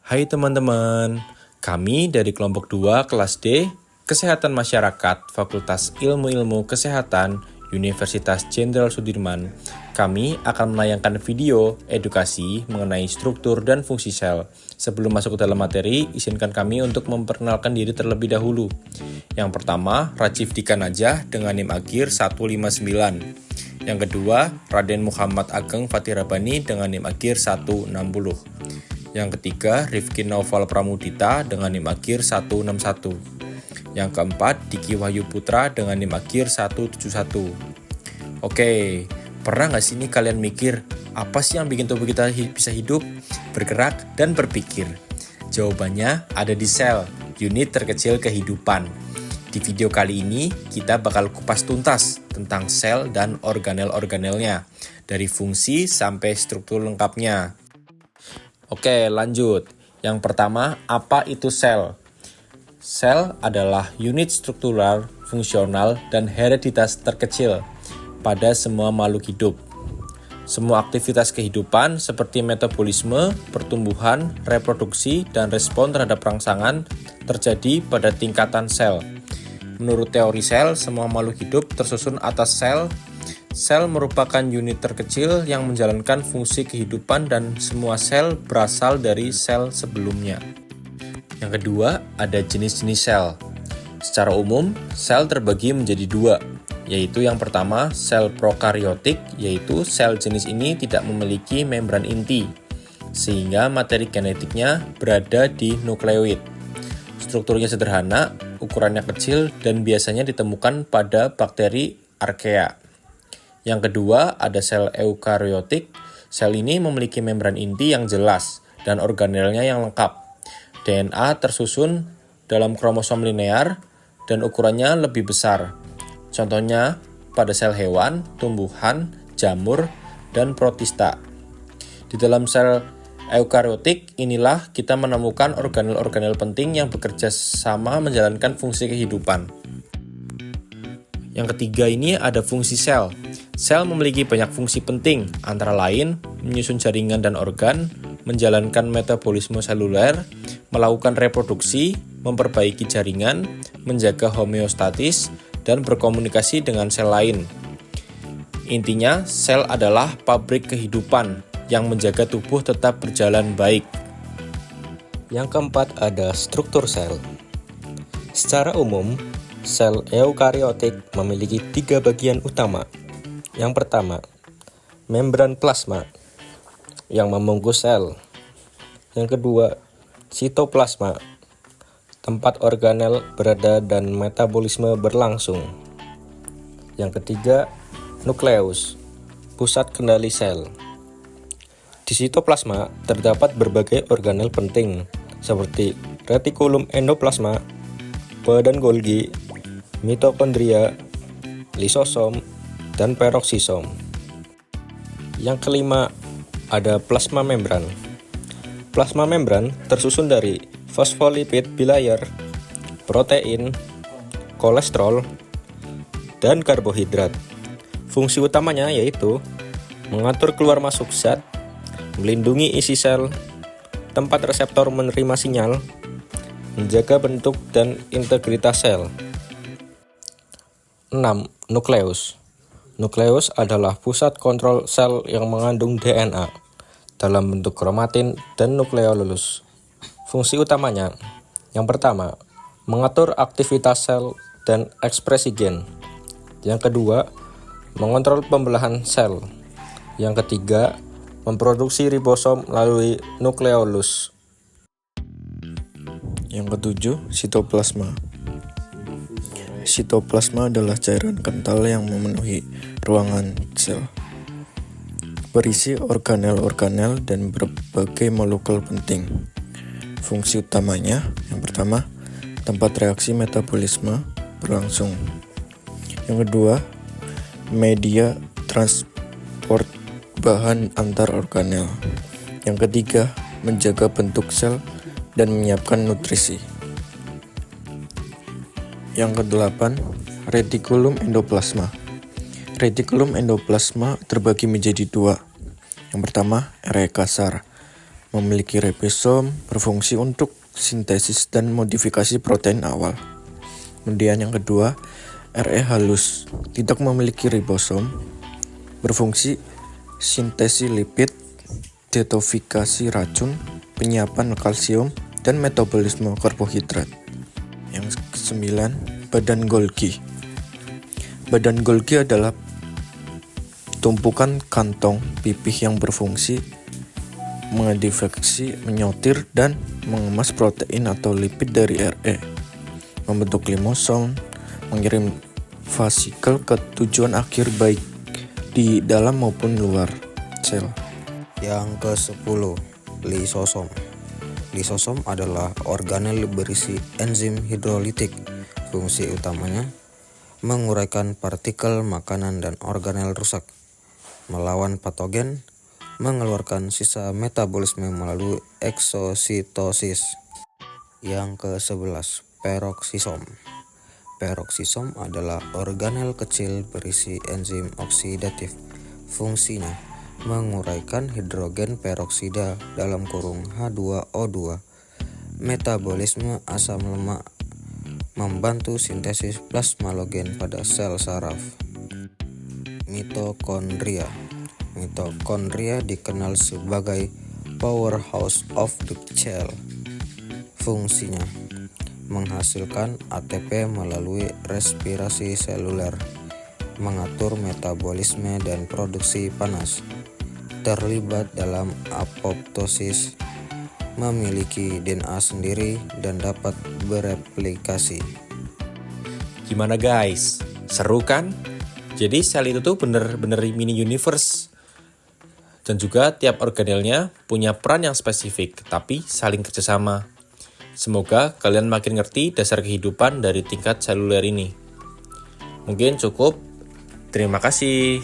Hai teman-teman, kami dari kelompok 2 kelas D, Kesehatan Masyarakat, Fakultas Ilmu-Ilmu Kesehatan, Universitas Jenderal Sudirman. Kami akan menayangkan video edukasi mengenai struktur dan fungsi sel. Sebelum masuk ke dalam materi, izinkan kami untuk memperkenalkan diri terlebih dahulu. Yang pertama, Rajif Dika Najah dengan NIM Agir 159. Yang kedua, Raden Muhammad Ageng Fatirabani dengan NIM Agir 160. Yang ketiga, Rifki Naufal Pramudita dengan NIM Agir 161. Yang keempat, Diki Wahyu Putra dengan NIM Agir 171. Oke, pernah nggak sih nih kalian mikir, apa sih yang bikin tubuh kita bisa hidup, bergerak, dan berpikir? Jawabannya ada di sel, unit terkecil kehidupan. Di video kali ini, kita bakal kupas tuntas tentang sel dan organel-organelnya, dari fungsi sampai struktur lengkapnya. Oke, lanjut. Yang pertama, apa itu sel? Sel adalah unit struktural, fungsional, dan hereditas terkecil pada semua makhluk hidup. Semua aktivitas kehidupan seperti metabolisme, pertumbuhan, reproduksi, dan respon terhadap rangsangan terjadi pada tingkatan sel. Menurut teori sel, semua makhluk hidup tersusun atas sel. Sel merupakan unit terkecil yang menjalankan fungsi kehidupan dan semua sel berasal dari sel sebelumnya. Yang kedua, ada jenis-jenis sel. Secara umum, sel terbagi menjadi dua, yaitu yang pertama, sel prokaryotik, yaitu sel jenis ini tidak memiliki membran inti, sehingga materi genetiknya berada di nukleoid. Strukturnya sederhana, ukurannya kecil, dan biasanya ditemukan pada bakteri archaea. Yang kedua, ada sel eukaryotik. Sel ini memiliki membran inti yang jelas dan organelnya yang lengkap. DNA tersusun dalam kromosom linear dan ukurannya lebih besar. Contohnya pada sel hewan, tumbuhan, jamur, dan protista. Di dalam sel eukaryotik inilah kita menemukan organel-organel penting yang bekerja sama menjalankan fungsi kehidupan. Yang ketiga ini ada fungsi sel. Sel memiliki banyak fungsi penting, antara lain menyusun jaringan dan organ, menjalankan metabolisme seluler, melakukan reproduksi, memperbaiki jaringan, menjaga homeostatis, dan berkomunikasi dengan sel lain. Intinya, sel adalah pabrik kehidupan yang menjaga tubuh tetap berjalan baik. Yang keempat ada struktur sel. Secara umum, sel eukaryotik memiliki 3 bagian utama. Yang pertama, membran plasma yang membungkus sel. Yang kedua, sitoplasma, tempat organel berada dan metabolisme berlangsung. Yang ketiga, nukleus, pusat kendali sel. Di sitoplasma terdapat berbagai organel penting seperti retikulum endoplasma, badan Golgi, mitokondria, lisosom, dan peroksisom. Yang kelima, ada plasma membran. Plasma membran tersusun dari fosfolipid bilayer, protein, kolesterol, dan karbohidrat. Fungsi utamanya yaitu mengatur keluar masuk zat, melindungi isi sel, tempat reseptor menerima sinyal, menjaga bentuk dan integritas sel. 6. Nukleus. Nukleus adalah pusat kontrol sel yang mengandung DNA dalam bentuk kromatin dan nukleolus. Fungsi utamanya, yang pertama, mengatur aktivitas sel dan ekspresi gen. Yang kedua, mengontrol pembelahan sel. Yang ketiga, memproduksi ribosom melalui nukleolus. Yang ketujuh, sitoplasma. Sitoplasma adalah cairan kental yang memenuhi ruangan sel, berisi organel-organel dan berbagai molekul penting. Fungsi utamanya, yang pertama, tempat reaksi metabolisme berlangsung. Yang kedua, media transport bahan antar organel. Yang ketiga, menjaga bentuk sel dan menyiapkan nutrisi. Yang kedelapan, retikulum endoplasma. Retikulum endoplasma terbagi menjadi dua. Yang pertama, area kasar, memiliki ribosom, berfungsi untuk sintesis dan modifikasi protein awal. Kemudian yang kedua, RE halus, tidak memiliki ribosom, berfungsi sintesis lipid, detoksifikasi racun, penyiapan kalsium, dan metabolisme karbohidrat. Yang kesembilan, badan Golgi. Badan Golgi adalah tumpukan kantong pipih yang berfungsi menginfeksi, menyortir, dan mengemas protein atau lipid dari RE, membentuk limosom, mengirim vasikel ke tujuan akhir baik di dalam maupun luar sel. Yang ke-10, lisosom. Lisosom adalah organel berisi enzim hidrolitik. Fungsi utamanya menguraikan partikel makanan dan organel rusak, melawan patogen, mengeluarkan sisa metabolisme melalui eksositosis. Yang ke-11, peroksisom. Peroksisom adalah organel kecil berisi enzim oksidatif. Fungsinya menguraikan hidrogen peroksida dalam kurung H2O2, metabolisme asam lemak, membantu sintesis plasmalogen pada sel saraf. Mitokondria. Mitokondria dikenal sebagai powerhouse of the cell. Fungsinya menghasilkan ATP melalui respirasi seluler, mengatur metabolisme dan produksi panas, terlibat dalam apoptosis, memiliki DNA sendiri, dan dapat bereplikasi. Gimana guys? Seru kan? Jadi sel itu tuh bener-bener mini universe. Dan juga tiap organelnya punya peran yang spesifik, tapi saling kerjasama. Semoga kalian makin ngerti dasar kehidupan dari tingkat seluler ini. Mungkin cukup. Terima kasih.